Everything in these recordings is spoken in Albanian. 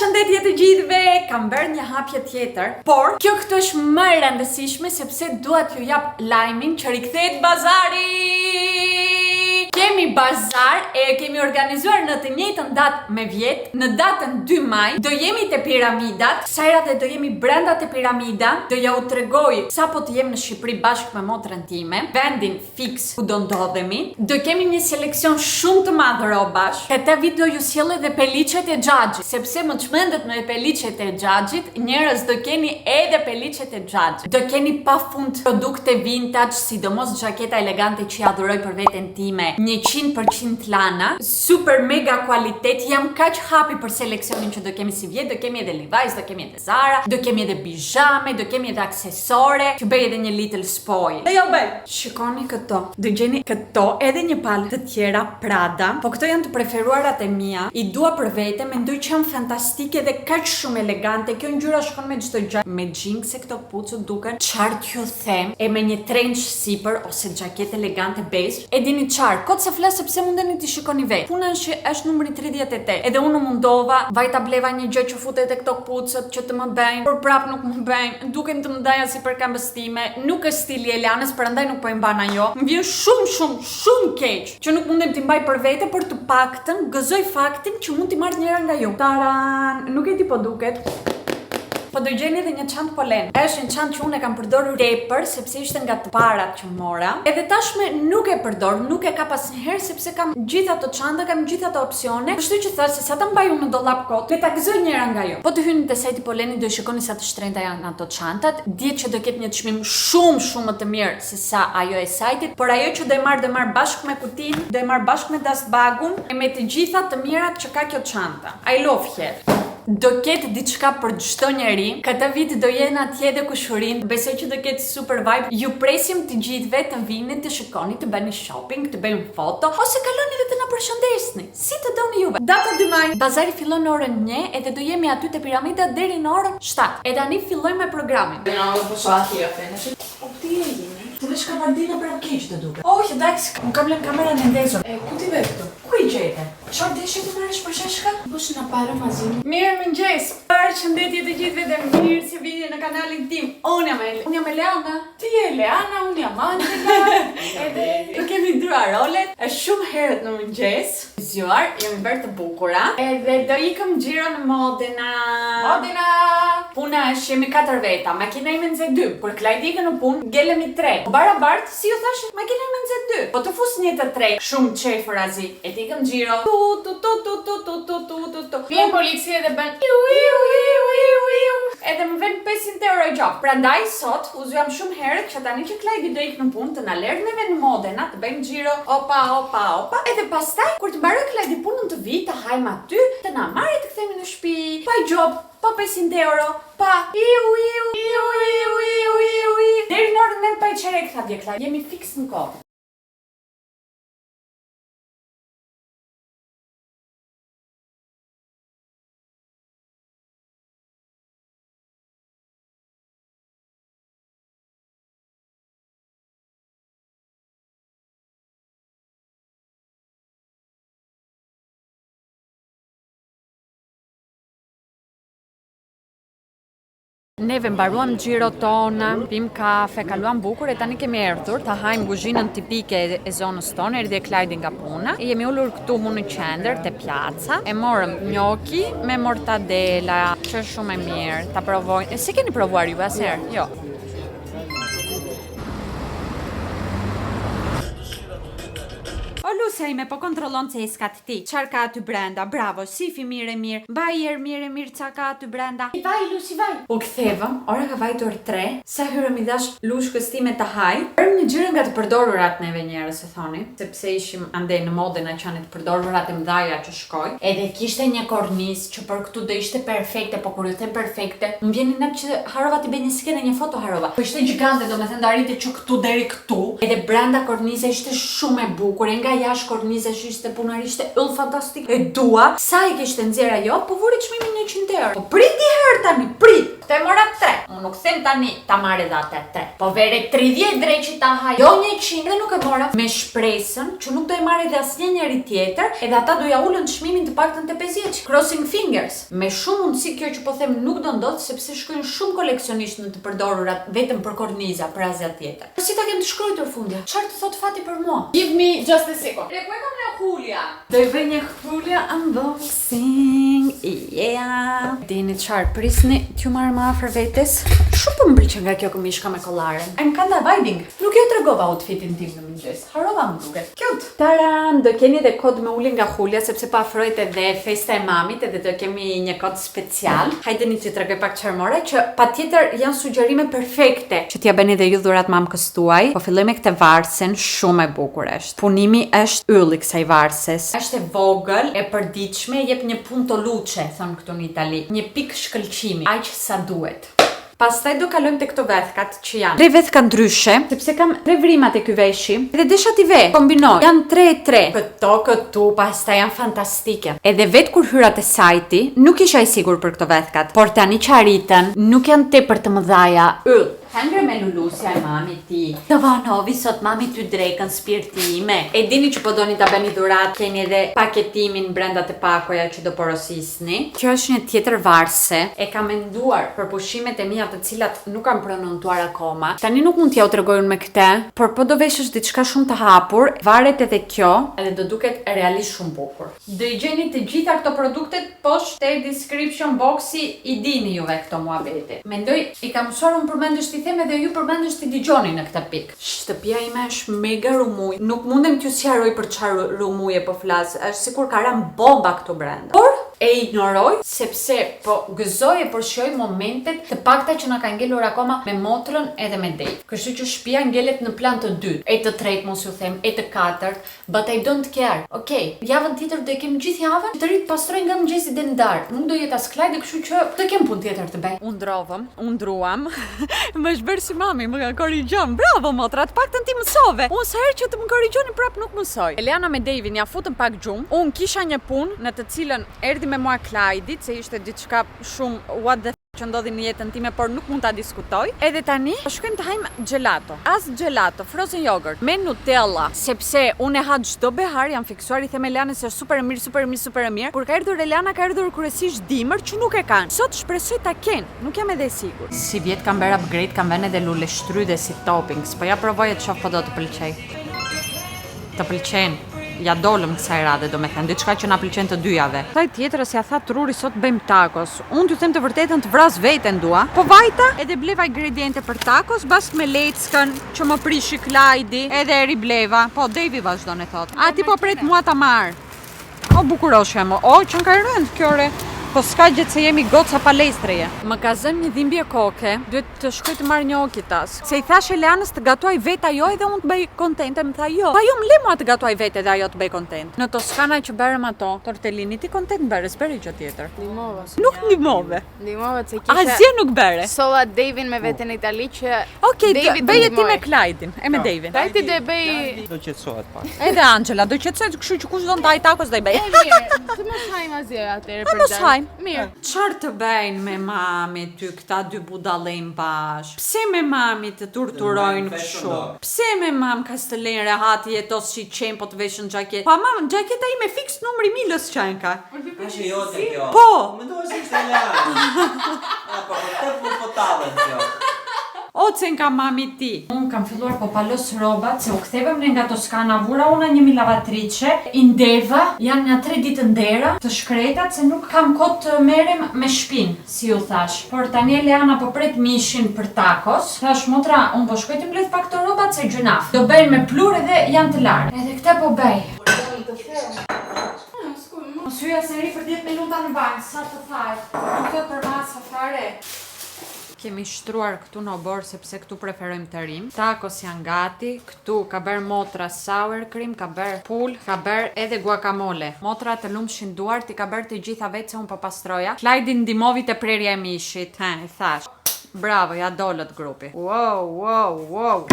Përshëndetje të gjithëve, kam bërë një hapje tjetër, por kjo këtu është më e rëndësishme sepse dua t'ju jap lajmin që rikthehet bazari. Kemi bazar e kemi organizuar në të njëjtën datë me vjet, në datën 2 maj, do jemi te piramidat, sajra dhe do jemi brenda te piramida, do ja u tregoj sa po të jem në Shqipëri bashkë me motrën time, vendin fix ku do ndodhemi, do kemi një seleksion shumë të madh robash, këtë vit do ju sjell edhe peliçet e Xhaxhit, sepse më çmendet me peliçet e Xhaxhit, njerëz do keni edhe peliçet e Xhaxhit. Do keni pafund produkte vintage, sidomos xhaketa elegante që ja adhuroj për veten time. 100% lana, super mega kualitet, jam kaq happy për seleksionin që do kemi si vjet, do kemi edhe Levi's, do kemi edhe Zara, do kemi edhe bizhame, do kemi edhe aksesore, që bëj edhe një little spoil. Dhe jo bëj, shikoni këto, do gjeni këto, edhe një palë të tjera Prada, po këto janë të preferuarat e mia, i dua për vete, mendoj që janë fantastike dhe kaq shumë elegante, kjo ngjyra shkon me çdo gjë, me jeans se këto kputucët duken, çfarë t'ju them, e me një trench sipër ose xhaketë elegante beige, e dini çfarë, kot se flas sepse mundeni t'i shikoni vetë. Puna është numri 38. Edhe unë mundova, vajta bleva një gjë që futet e këto kputucët që të më bëjnë, por prap nuk më bëjnë, duken të mëdha si për këmbës time, nuk është stili Elanës, prandaj nuk po e mban ajo. Më vjen shumë keq që nuk mundem t'i mbaj për vete, për të paktën gëzoj faktin që mund t'i marr njëra nga ju. Taran, nuk e di po duket. Po do gjeni edhe një çantë polen. Është një çantë që unë e kam përdorur tepër sepse ishte nga të parat që mora. Edhe tashme nuk e përdor, nuk e ka asnjëherë sepse kam gjithë ato çanta, kam gjithë ato opsione. Kështu që thash se sa ta mbaj unë në dollap kot, le ta gëzoj njëra nga ju. Po të hyni te sajti Poleni do shikoni sa të shtrenjta janë ato çantat. Dihet që do ketë një çmim shumë më të mirë se sa ajo e sajtit, por ajo që do e marr bashkë me kutinë, do e marr bashkë me dashbagun e me të gjitha të mirat që ka kjo çanta. I love her. Do ketë diçka për çdo njeri. Këtë vit do jenë atje dhe kushurin. Besoj që do ketë super vibe. Ju presim të gjithëve të vini, të shikoni, të bëni shopping, të bëjmë foto, ose kaloni dhe të na përshëndesni. Si të doni juve. Data 2 maj. Bazari fillon në orën 1 edhe do jemi aty te piramida deri në orën 7. E tani fillojmë me programin. O ti e jeni? Të vesh kabardina për keq të duke. Oh, dajs, unë kam lënë kamerën e ndezur. E ku ti ve këtu? Ku i gjete? Çfarë deshi të marrësh për sheshka? Bosh na parë mazin. Mirëmëngjes. Përshëndetje të gjithëve dhe mirë se vini në kanalin tim. Unë jam Eleana. Ti je Eleana, unë jam Angela. Edhe do kemi ndryar rolet. Është shumë herët në mëngjes. Zgjuar, jemi bërë të bukura. Edhe do ikëm xhiro në Modena. Puna është jemi 4 veta. Makina ime nxe 2. Kur Klajdi ikën në punë, ngelemi 3. Barabart, si ju thash, makina ime nxe 2. Po të fus një të 3. Shumë qefër azi. E ti ikëm xhiro. Vjen policia dhe bën edhe më vjen 500 euro gjop. Prandaj sot u zgjuam shumë herët që tani që Klajdi do ikë në punë të na lërë neve në Modena, të bëjmë xhiro, opa. Edhe pastaj kur të mbaroj Klajdi punën të vi, të hajmë aty, të na marrë të kthehemi në shtëpi, pa gjop, pa 500 euro, pa deri në orën 9 pa i çerek tha dje Klajdi. Jemi fiks në kohë. Neve mbaruam xhiro tona, pim kafe, kaluam bukur e tani kemi erdhur të hajmë kuzhinën tipike e zonës tonë, erdhi Klajdi nga puna. E jemi ulur këtu mu në qendër te pjaca. E morëm gnocchi me mortadela, që është shumë e mirë. Ta provojnë. Si keni provuar ju asherë? Jo. O Lucia ime, po kontrollon ceskat ti. Çfarë ka aty brenda? Bravo, sifi mirë. Mbaj mirë çka ka aty brenda. Vaj, Lucy, vaj. U kthevëm, ora ka vajtur 3. Sa hyrëm i dash lushkës time të haj. Bërëm një xhiro nga të përdorurat neve njerëz e thoni, sepse ishim ande në Modena që janë të përdorurat e mëdhaja që shkoj. Edhe kishte një kornizë që për këtu do ishte perfekte, po kur ju them perfekte, më vjen në që harova ti bëj një skenë një foto harova. Po ishte gjigante, domethënë do arrite që këtu deri këtu. Edhe brenda korniza ishte shumë e bukur, nga jashtë kornizash ishte punari, ishte yll fantastik. E dua, sa i kishte nxjerr ajo, po vuri çmimin 100 euro. Po priti herë tani, prit. Te mora 3. Unë nuk them tani ta marrë dha atë 3. Po vere 30 dreqi ta ha. Jo 100 dhe nuk e mora me shpresën që nuk do e marrë dhe asnjë njeri tjetër, edhe ata do ja ulën çmimin të paktën te 50. Crossing fingers. Me shumë mundësi kjo që po them nuk do ndodh sepse shkojnë shumë koleksionistë në të përdorurat vetëm për korniza për asgjë tjetër. Po si ta kem të shkruar fundja? Çfarë të thot fati për mua? Give me just a second. Le ku e kam në Julia? Do i bëj një Julia unboxing. Yeah. Dini çfarë? Prisni t'ju marr më afër vetes. Shumë po më pëlqen nga kjo këmishka me kollaren. I'm kinda vibing. Nuk ju tregova outfitin tim në mëngjes. Harova më duket. Cute. Taran, do keni edhe kod me ulje nga Julia sepse po afrohet edhe festa e mamit edhe do kemi një kod special. Hajdeni t'ju tregoj pak çfarë mora që patjetër janë sugjerime perfekte që t'ja bëni dhe ju dhurat mamkës tuaj. Po filloj me këtë varsen, shumë e bukur është. Punimi është yll i kësaj varses. Është e vogël, e përditshme, jep një punto luce, thon këtu në Itali. Një pikë shkëlqimi, aq sa duhet. Pastaj do kalojmë te këto vethkat që janë 3 vethka ndryshe, sepse kam 3 vrimat e ky veshi. Edhe desha t'i ve, kombinoj. Janë 3 këtu pastaj janë fantastike. Edhe vet kur hyra te sajti, nuk isha i sigurt për këto vethkat, por tani që arritën, nuk janë tepër të mëdhaja. Yll. Hangre me lulusja e mami ti. Të vanovi sot mami ty drekën spirtime. E dini që po doni ta bëni dhurat, keni edhe paketimin brenda të pakoja që do porosisni. Kjo është një tjetër varse. E kam menduar për pushimet e mia të cilat nuk kam pronontuar akoma. Tani nuk mund t'ja u tregoj me këtë, por po do veshësh diçka shumë të hapur, varet edhe kjo, edhe do duket realisht shumë bukur. Do i gjeni të gjitha këto produktet poshtë te description boxi, i dini juve këto muhabete. Mendoj i kam mësuar unë përmendesh them edhe ju përmendesh të digjoni në këtë pikë. Shtëpia ime është mega rumuj. Nuk mundem t'ju sqaroj për çfarë rumuje po flas. Është sikur ka rënë bomba këtu brenda. Por e ignoroj sepse po gëzoj e përshoj momentet të pakta që na ka ngelur akoma me motrën edhe me Dave. Kështu që shtëpia ngelet në plan të dytë, e të tretë mos ju them, e të katërt, but I don't care. Okej, javën tjetër do e kem gjithë javën, të rit pastroj nga mëngjesi deri në darkë. Nuk do jetë as klajde, kështu që do kem punë tjetër të bëj. U ndrovëm, u ndruam. Më shbërë si mami, më ka korrigjon. Bravo motra, të paktën ti mësove. Unë sa herë që të më korrigjoni prap nuk mësoj. Eliana me Davin ja futën pak gjumë. Unë kisha një punë në të cilën erdhi me mua Klajdit, se ishte diçka shumë what the që ndodhi në jetën time, por nuk mund ta diskutoj. Edhe tani shkojmë të hajmë gelato. As gelato, frozen yogurt me Nutella, sepse unë e ha çdo behar, jam fiksuar, i them Elianës se është super e mirë, super e mirë, super e mirë. Kur ka erdhur Eliana, ka erdhur kryesisht dimër që nuk e kanë. Sot shpresoj ta kenë, nuk jam edhe e sigurt. Si vjet kam bërë upgrade, kam vënë edhe lule shtrydhe si toppings, po ja provoj të shoh po do të pëlqej. Të pëlqen. Ja dolëm kësaj radhe, do me thënë, diçka që na pëlqen të dyjave. Thaj tjetër si ja tha Truri sot bëjmë tacos. Unë t'ju them të vërtetën të vras veten dua. Po vajta edhe bleva ingrediente për tacos, bashkë me leckën që më prishi Klajdi, edhe e ribleva. Po Devi vazhdon e thot. A ti po pret mua ta marr. O bukuroshja më. O që ka rënd kjo re. Po s'ka gjë se jemi goca palestreje. Më ka zënë një dhimbje koke, duhet të shkoj të marr një okitask. Se i thash Elianës të gatuaj vetë ajo edhe unë të bëj kontente, më tha jo. Pa jo më le mua të gatuaj vetë edhe ajo të bëj kontent. Në Toskana që bërëm ato, tortellini ti kontent bëre, s'bëri gjë tjetër. Ndihmova. Nuk ndihmove. Ndihmova se kisha. Asgjë nuk bëre. Solla Davin me veten në Itali që Okej, bëje ti me Klajdin, e me Davin. Klajdi do e bëj. Do qetësohet pak. Edhe Angela do qetësohet, kështu që kush do ndaj tacos do i bëj. Mirë, të mos hajmë asgjë atëherë për hajmë. Mirë. Çfarë të bëjnë me mami ty këta dy budallën bash? Pse me mami të torturojnë kështu? Pse me mam ka të lejnë rehati jetos si qenë po të veshën xhaketë? Pa mam, xhaketa ime fiks numri milës qenka. Është jote kjo. Po. Mendoj se ishte Eliana. Po po tallën kjo. O cen ka mami ti. Unë kam filluar po palos robat, se u kthevem ne nga Toskana, vura una një lavatrice, i ndeva, janë nga 3 ditë ndera, të shkretat, se nuk kam kohë të merrem me shpinë, si ju thash. Por tani Eliana po pret mishin për tacos. Thash motra, unë po shkoj të mbledh pak të robat se gjunaf. Do bëjnë me plur edhe janë të larë. Edhe këtë po bëj. Mos hyja se ri për 10 minuta në banjë, sa të thaj. Nuk do për masa fare. Kemi shtruar këtu në obor sepse këtu preferojmë të rim. Tacos janë gati. Këtu ka bërë motra sour cream, ka bërë pul, ka bërë edhe guacamole. Motra të lumshin duart i ka bërë të gjitha vetë se unë po pastroja. Klajdi ndihmovi te prerja e mishit. I thash. Bravo, ja dolët grupi. Wow.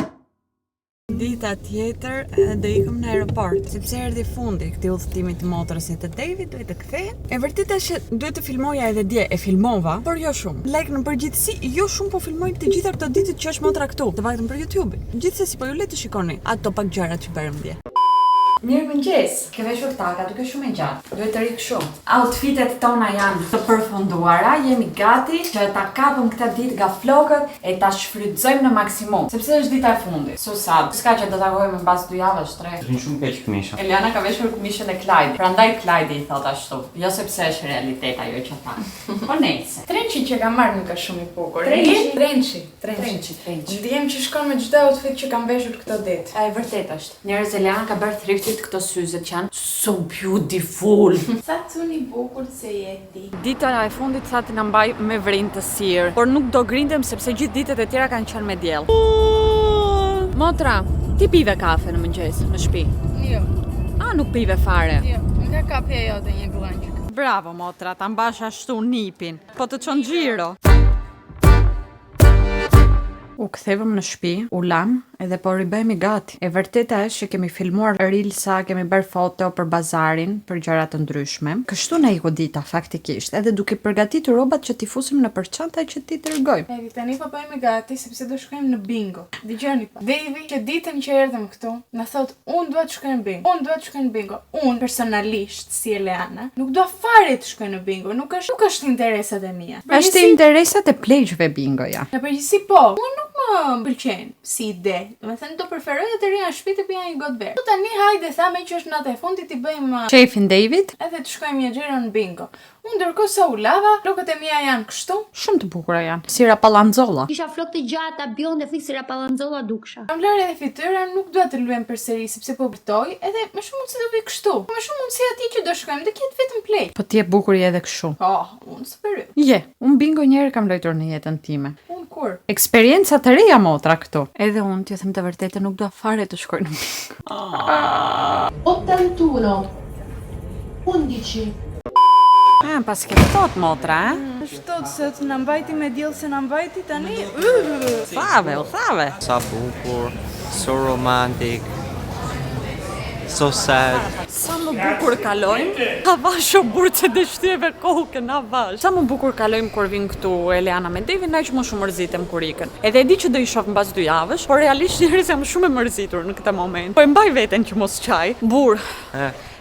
Dita tjetër do ikëm në aeroport, sepse erdhi fundi i këtij udhëtimi të motrës së David, duhet të kthehen. E vërtetë është që duhet të filmoja edhe dje, e filmova, por jo shumë. Like në përgjithësi, jo shumë, po filmoj të gjitha këto ditët që është motra këtu, të paktën për YouTube. Gjithsesi po ju le të shikoni ato pak gjërat që bërëm dje. Mirëmëngjes. Ke veshur taka, duke shumë e gjatë. Duhet të rik shumë. Outfitet tona janë të përfunduara, jemi gati që ta kapëm këtë ditë nga flokët e ta shfrytëzojmë në maksimum, sepse është dita e fundit. Susad, s'ka që do ta takojmë mbas 2 javësh, 3. Është shumë keq këmisha. Eliana ka veshur këmishën e Clyde. Prandaj Clyde i thot ashtu. Jo sepse është realitet ajo që tha. Po nejse. Trençi që kam marrë nuk është shumë i bukur. Trençi? Trençi. Trençi. Ndihem që shkon me çdo outfit që kam veshur këtë ditë. E vërtet është. Njerëz Eliana ka bërë thriftit këto syze që janë so beautiful. Sa cuni bukur se jeti. Dita e fundit tha të na mbaj me vrinë të sirë, por nuk do grindem sepse gjithë ditët e tjera kanë qenë me diell. Motra, ti pive kafe në mëngjes në shtëpi? Jo. A nuk pive fare? Jo. Nga kapja jote një glançik. Bravo Motra, ta mbash ashtu nipin. Po të çon xhiro. U kthevëm në shtëpi, u lam, edhe po ribehemi gati. E vërteta është që kemi filmuar reelsa, kemi bërë foto për bazarin, për gjëra të ndryshme. Kështu na iku dita faktikisht, edhe duke përgatitur rrobat që t'i fusim në çanta që ti tregojmë. Edi, tani po bëjmë gati sepse do shkojmë në bingo. Dëgjoni pa. Devi, që ditën që erdhëm këtu, na thot, unë dua të shkoj në bingo. Unë dua të shkoj në bingo. Unë personalisht si Eliana, nuk dua fare të shkoj në bingo. Nuk është interesat e mia. Është interesat e pleqve bingoja. Në përgjithësi po. Unë nuk më pëlqen si ide. Domethënë do preferoj të rija në shtëpi të pija një gotë verë. Po tani hajde thamë që është natë e fundit të bëjmë Shefin David, edhe të shkojmë një xhiro në bingo. Unë ndërkohë sa u lava, flokët e mia janë kështu. shumë të bukura janë, si rapallanzolla. Kisha flok të gjata, bionde, fiksi rapallanzolla duksha. Kam larë edhe fytyrën, nuk dua të luajm përsëri sepse po bërtoj, edhe më shumë mundësi do vi kështu. Më shumë mundësi aty që do shkojmë, do ketë vetëm play. Po ti je bukur je edhe kështu. Po, unë super. Je, unë bingo njëherë kam luajtur në jetën time. Unë kur? Eksperjenca të reja Motra këtu. Edhe unë, t'ju them të vërtetë, nuk dua fare të shkoj në bingo. 81 11 Pas ke thot Motra, Shtot se të na mbajti me diell se na mbajti tani. Thave, u thave. Sa bukur, so romantic, so sad. Sa më bukur kalojmë, ka vash o burë që dhe shtyeve kokën, na vash. Sa më bukur kalojmë kur vin këtu Eliana me Devin, na që më shumë mërzitem kur ikën. Edhe e di që do i shoh mbas 2 javësh, por realisht njerëz jam shumë e mërzitur në këtë moment. Po e mbaj veten që mos qaj. Burë.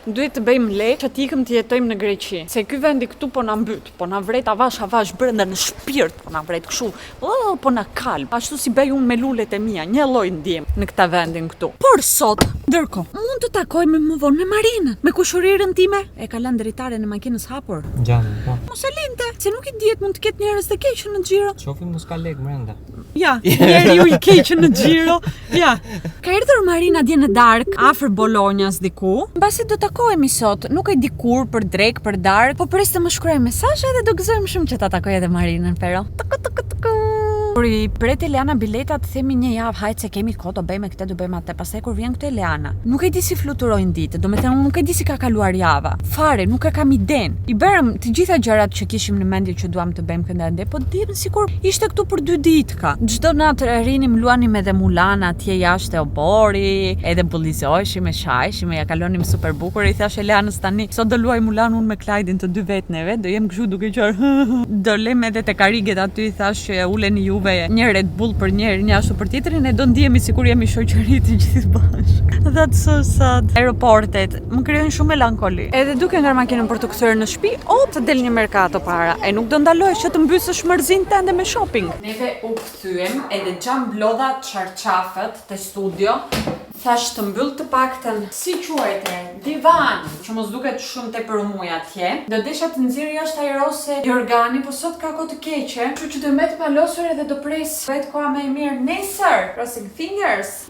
Duhet të bëjmë lek që t'ikëm të jetojmë në Greqi. Se ky vendi këtu po na mbyt, po na vret avash brenda në shpirt, po na vret kështu. Po na kalb. Ashtu si bëj unë me lulet e mia, një lloj ndjem në këtë vendin këtu. Por sot, ndërkohë, mund të takojmë më vonë me Marinën, me kushurirën time. E ka lënë dritaren e makinës hapur. Gjallë, po. Mos e linte, se nuk i dihet mund të ketë njerëz të keq në xhiro. Qofim mos ka lek brenda. Ja, njeriu i keq në xhiro. Ja. Ka erdhur Marina dje në darkë, afër Bolognas diku. Mbasi do takohemi sot, nuk e di kur, për drek, për darkë, po pres të më shkruaj mesazhe dhe do gëzojmë shumë që ta takoj edhe Marinën, pero. Kur i pret Eliana biletat, themi një javë, hajtë se kemi kohë, do bëjmë këtë, do bëjmë atë. Pastaj kur vjen këtu Eliana, nuk e di si fluturojnë ditët, domethënë unë nuk e di si ka kaluar java. Fare, nuk e kam iden. I bërëm të gjitha gjërat që kishim në mendje që duam të bëjmë kënda ende, po dim sikur ishte këtu për 2 ditë ka. Çdo natë rinim, luanim edhe Mulan atje jashtë e obori, edhe bullizoheshim e shajshim, ja kalonim super bukur. I thash Elianës tani, sot do luaj Mulan unë me Clyde-in të 2 vetneve, do jem kështu duke qenë. Do lem edhe te kariget aty, i thash që uleni juve një Red Bull për njërin, një ashtu për tjetrin, e do ndihemi sikur jemi shoqëri të gjithë bashkë. That's so sad. Aeroportet më krijojnë shumë melankoli. Edhe duke ngar makinën për të kthyer në shtëpi, të del një merkato para, e nuk do ndalohesh që të mbysësh mërzinë tënde me shopping. Neve u kthyem edhe xham blodha çarçafët te studio. Thash të mbyll të paktën, si quajte, divan, që mos duket shumë tepër umuj atje. Do desha të nxjerr jashtë ajrose Jorgani, po sot ka kohë të keqe, kështu që do mbet malosur edhe do pres vet koha më e mirë nesër. Crossing fingers.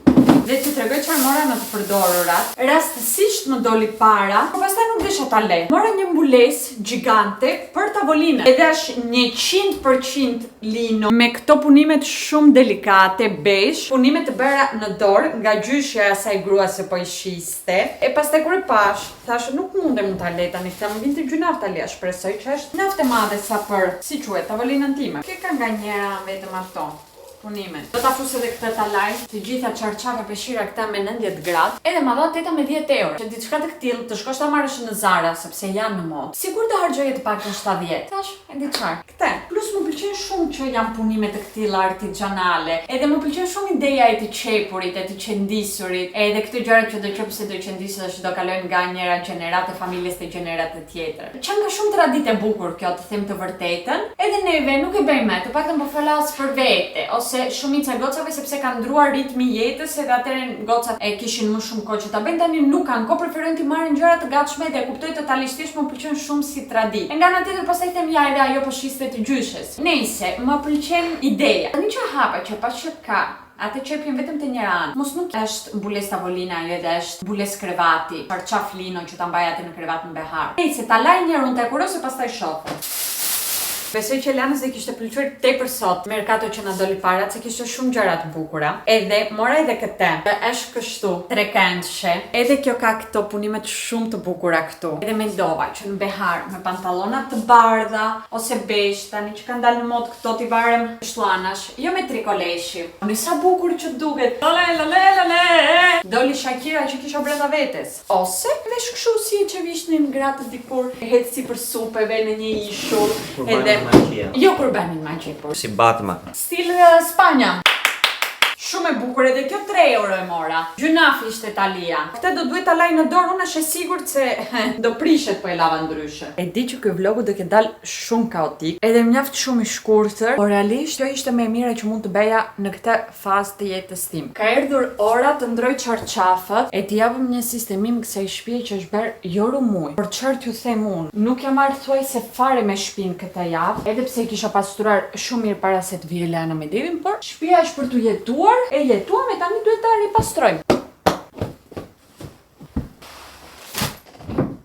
Dhe që tregoj çfarë mora në të përdorurat. Rastësisht më doli para, por pastaj nuk desha ta lej. Mora një mbulesë gjigante për tavolinën. Edhe është 100% lino, me këto punimet shumë delikate, beige, punime të bëra në dorë nga gjyshja e asaj grua se po i shiste. E pastaj kur e pash, thashë nuk mundem ta lej tani, këtë më vinte gjynaf ta lej, shpresoj që është naftë e madhe sa për, si quhet, tavolinën time. Kë ka nga njëra vetëm ato. punimet. Do ta fus edhe këtë talaj, të gjitha çarçafe peshira këta me 90 gradë, edhe ma dha teta me 10 euro. Që diçka të këtill të shkosh ta marrësh në Zara sepse janë në modë. Sigur të harxoje të paktën 70. Tash, e di çfarë. Këtë. Plus më pëlqen shumë që janë punime të këtilla artizanale. Edhe më pëlqen shumë ideja e të çepurit, e të qendisurit, edhe këto gjëra që do qepse do qendisesh do kalojnë nga njëra gjenerate familjes te gjenerate tjetër. Çan nga shumë traditë e bukur kjo, të them të vërtetën. Edhe neve nuk e bëjmë, të paktën po flas për vete, ose shumica e gocave sepse ka ndruar ritmi i jetës, edhe atëherë gocat e kishin më shumë kohë që ta bëjnë, tani nuk kanë kohë, preferojnë të marrin gjëra të gatshme dhe kuptoj totalisht më pëlqen shumë si traditë. Nga ana tjetër pastaj them ja edhe ajo po shiste të gjyshes. Nëse më pëlqen ideja. Tani që hapa që pas që ka atë qepjen vetëm të njëra anë. Mos nuk është mbulesë tavolina, jo edhe është mbulesë krevati, çarçaf lino që ta mbaj atë në krevat në behar. Nëse ta laj një herë unë te kurose pastaj shoh. Besoj që Lanës dhe kishte pëlqyer tepër sot merkato që na doli para, se kishte shumë gjëra të bukura. Edhe mora edhe këtë. Është kështu, trekëndshë. Edhe kjo ka këto punime shumë të bukura këtu. Edhe mendova që në behar me pantallona të bardha ose besh, tani që kanë dalë në mod këto t'i varem shtuanash, jo me trikoleshi. Në sa bukur që duket. Doli Shakira që kisha brenda vetes. Ose vesh kështu si që vishnin gratë dikur, eci për supeve në një ishull. Edhe jo kurbanin magji, por si Batman. Stil Spanja. Shumë e bukur, edhe kjo 3 euro e mora. Gjunafi ishte Italia. Këtë do duhet ta laj në dorë, unë është e sigurt se do prishet po e lava ndryshe. E di që ky vlogu do të dal shumë kaotik, edhe mjaft shumë i shkurtër, por realisht kjo ishte më e mira që mund të bëja në këtë fazë të jetës tim. Ka erdhur ora të ndroj çarçafët, e t'i japim një sistemim kësaj shtëpie që është bërë jo rumuj. Por çfarë t'ju them unë, nuk jam marrë thuajse fare me shtëpinë këtë javë, edhe pse e kisha pastruar shumë mirë para se të vijë Lana me Devin, por shtëpia është për t'u jetuar. E jetuam e tani duhet ta ripastrojmë.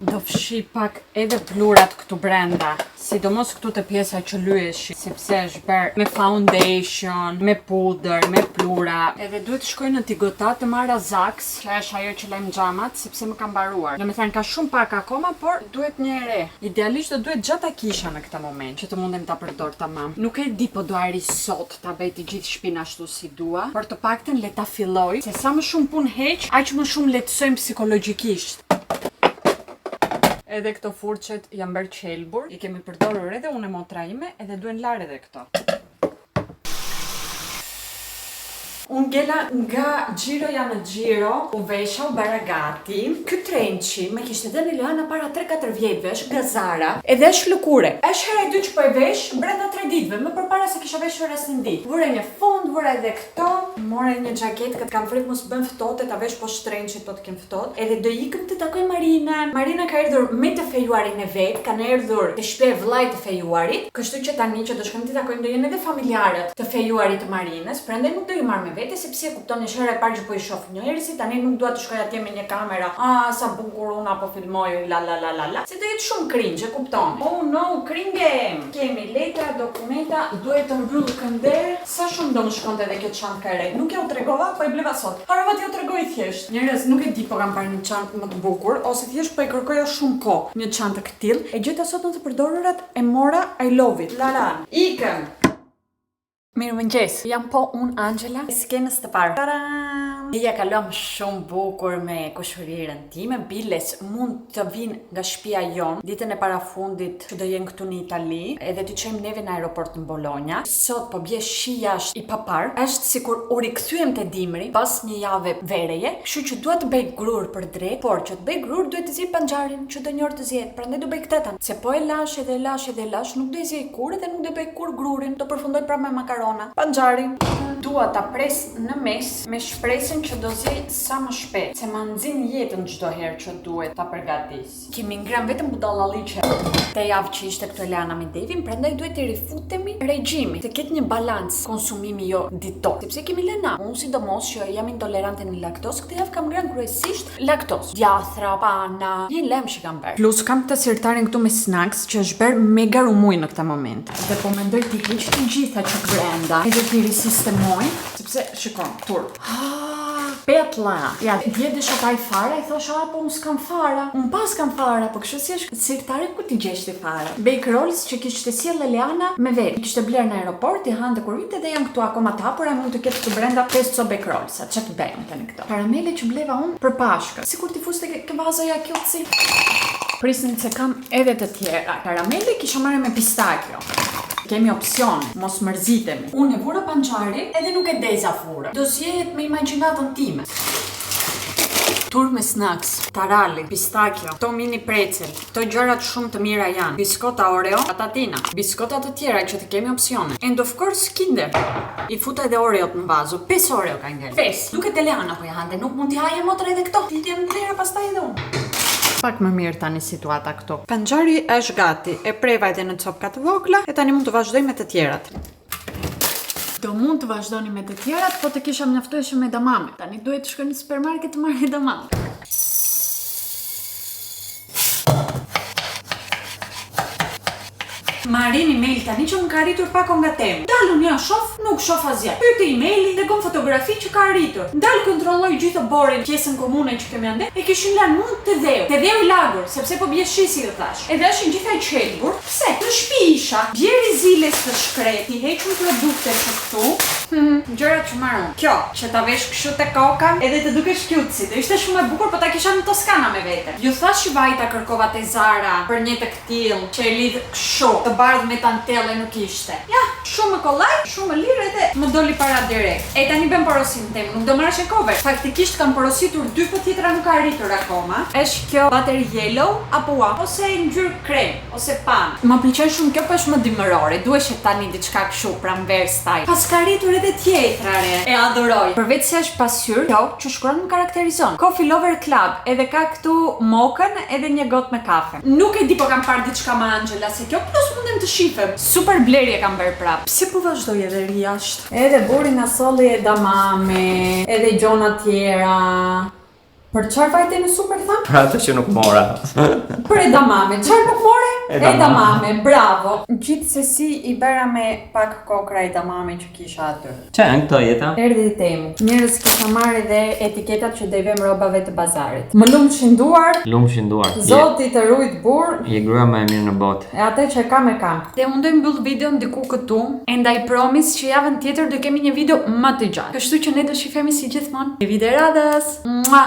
Do fshi pak edhe plurat këtu brenda, sidomos këtu te pjesa që lyeshi, sepse është bërë me foundation, me pudër, me plura. Edhe duhet shkoj në Tigota të marra Zax, që është ajo që lajm xhamat, sepse më ka mbaruar. Domethënë ka shumë pak akoma, por duhet një e re. Idealisht do duhet gjata kisha në këtë moment, që të mundem ta përdor tamam. Nuk e di po do arri sot ta bëj të gjithë shtëpinë ashtu si dua, por të paktën le ta filloj, se sa më shumë punë heq, aq më shumë lehtësojmë psikologjikisht. Edhe këto furçet janë bërë qelbur, i kemi përdorur edhe unë e motra ime, edhe duen larë edhe këto. Unë gela nga Gjiroja në Gjiro, u vesha, u bara gati. Ky trençi me kishte dhënë Leana para 3-4 vjetësh nga Zara, edhe është lëkure. Është hera e dytë që po e vesh brenda 3 ditëve, më përpara se kisha veshur asnjë ditë. Vura një fund, vura edhe këto, mora një xhaketë që kam frikë mos bën ftohtë, ta vesh poshtë trençit po të kem ftohtë. Edhe do ikëm të takoj Marinën. Marina ka erdhur me të fejuarin e vet, kanë erdhur te shtëpia e vllajt të fejuarit, kështu që tani që do shkojmë të takojmë do jenë edhe familjarët të fejuarit të Marinës, prandaj nuk do i marr me vete sepse kuptoni është hera e parë që po i shoh njerëzit, tani nuk dua të shkoj atje me një kamera. Sa bukur unë apo filmoj la. Se do jetë shumë cringe, e kuptoni. Oh no, cringe. Kemi letra, dokumenta, duhet të mbyll kënder. Sa shumë do më shkonte edhe kjo çantë e re. Nuk ja u tregova, po e bleva sot. Harova t'ju tregoj thjesht. Njerëz, nuk e di po kam parë një çantë më të bukur ose thjesht po e kërkoja shumë kohë. Një çantë këtill e gjeta sot në të përdorurat e mora I love it. Laran. Ikëm. Mirëmëngjes, jam po unë Angela, skenës të parë. Taram! Ja kalom shumë bukur me kushërirën time, biles mund të vinë nga shtëpia jon ditën e parafundit që do jenë këtu në Itali, edhe të çojmë neve në aeroport në Bologna. Sot po bie shi jashtë i papar, është sikur u rikthyem te dimri pas një jave vereje, kështu që dua të bëj grur për drejt, por që të bëj grur duhet të zgjej panxharin që do një orë të zgjehet, prandaj do bëj këtë tani. Se po e lash edhe lash, nuk do i zgjej kur dhe nuk do bëj kur grurin, do përfundoj prapë me makarona. Panxharin dua ta pres në mes me shpresën që do zgjej sa më shpejt, se ma nxin jetën çdo herë që duhet ta përgatis. Kemi ngrënë vetëm budallalliqe te javë që ishte këtu Elana me Devin, prandaj duhet të rifutemi regjimi, të ketë një balans konsumimi jo dito, sepse kemi lëna. Unë sidomos që jam intolerante në laktozë, këtë javë kam ngrënë kryesisht laktozë, djathra, pana, një lem që kam bërë. Plus kam këtë sirtarin këtu me snacks që është bërë mega rumuj në këtë moment. Dhe po mendoj të hiq të gjitha që brenda, edhe të risistemoj, sepse shikon, turp. petlla. Ja, dje desha pa i fara, i thosha, po unë s'kam fara. Unë pas kam fara, po kështu si është sirtare ku ti gjeshti fara. Bake rolls që kishte sjell Leana me vet. I kishte bler në aeroport, i hante kur vinte dhe janë këtu akoma të hapura, mund të ketë këtu brenda 5 co bake rolls. Çfarë të bëjmë tani këto? Karamele që bleva unë për Pashkë. Sikur ti fuste ke vazoja kjo si. Prisni se kam edhe të tjera. Karamele kisha marrë me pistakjo. Kemi opsion, mos mërzitemi. Unë e vura panxharin edhe nuk e deza furën. Do zjehet me imagjinatën time. Tur me snacks, tarali, pistakjo, to mini pretzel, to gjërat shumë të mira janë. Biskota Oreo, patatina, biskota të tjera që të kemi opsione. And of course Kinder. I futa edhe Oreot në vazo. 5 Oreo ka ngel. 5. Duket Leana po ja hante, nuk mund t'i haje motra edhe këto. Ti jam ndera pastaj edhe unë. Pak më mirë tani situata këtu. Panxhari është gati. E preva edhe në copka të vogla e tani mund të vazhdoj me të tjerat. Do mund të vazhdoni me të tjerat, po të kisha mjaftueshëm me damame. Tani duhet të shkoj në supermarket të marrë damame. Marini email tani që më ka arritur pako nga temë. Dalun ja shof, nuk shof asgjë. Pyeti emaili dhe gon fotografi që ka arritur. Dal kontrolloj gjithë borin, pjesën komune që kemi ande, e kishin lënë mund të dheu. Te dheu i lagur, sepse po bie shisi dhe thash. Edhe ishin gjithaj qelbur. Pse? Në shtëpi isha. Bjeri ziles të shkreti, hequn produkte që këtu. Gjërat që marrën. Kjo, që ta vesh kështu te koka, edhe të dukesh cute. Do ishte shumë e bukur, po ta kisha në Toskana me vete. Ju thash që vajta kërkova te Zara për një të ktill, që e lidh kështu. Bardh me tantelle nuk ishte. Ja, shumë kollaj, shumë lirë edhe më doli para direkt. E tani bëm porosin tem, nuk do marrësh e cover. Faktikisht kam porositur 2, po tjetra nuk ka arritur akoma. Është kjo butter yellow apo ua, ose ngjyrë krem, ose pan. Më pëlqen shumë kjo, po është më dimërore. Duhesh tani diçka kështu pranver style. Pas ka arritur edhe tjetrare. E adoroj. Përveç se është pasqyrë, kjo që shkruan më karakterizon. Coffee Lover Club, edhe ka këtu mokën edhe një gotë me kafe. Nuk e di po kam parë diçka me Angela se kjo plus mundem të shifem. Super blerje kam bërë prap. Pse po vazhdoj edhe ri jashtë? Edhe burin asolli e damame, edhe gjona tjera. Për çfarë vajte në super tham? Për atë që nuk mora. Për edamame, çfarë nuk more? Edamame, bravo. Gjithsesi i bëra me pak kokra edamame që kisha aty. Çe janë këto jeta? Erdhi temu. Njerëz kisha marrë edhe etiketat që devem rrobave të bazarit. Më lumshin duar. Lumshin duar. Zoti të rujt burr. Je grua më e mirë në botë. E atë që kam e kam. Dhe unë do mbyll videon diku këtu. And I promise që javën tjetër do kemi një video më të gjatë. Kështu që ne do shifemi si gjithmonë në video radhës. Mua!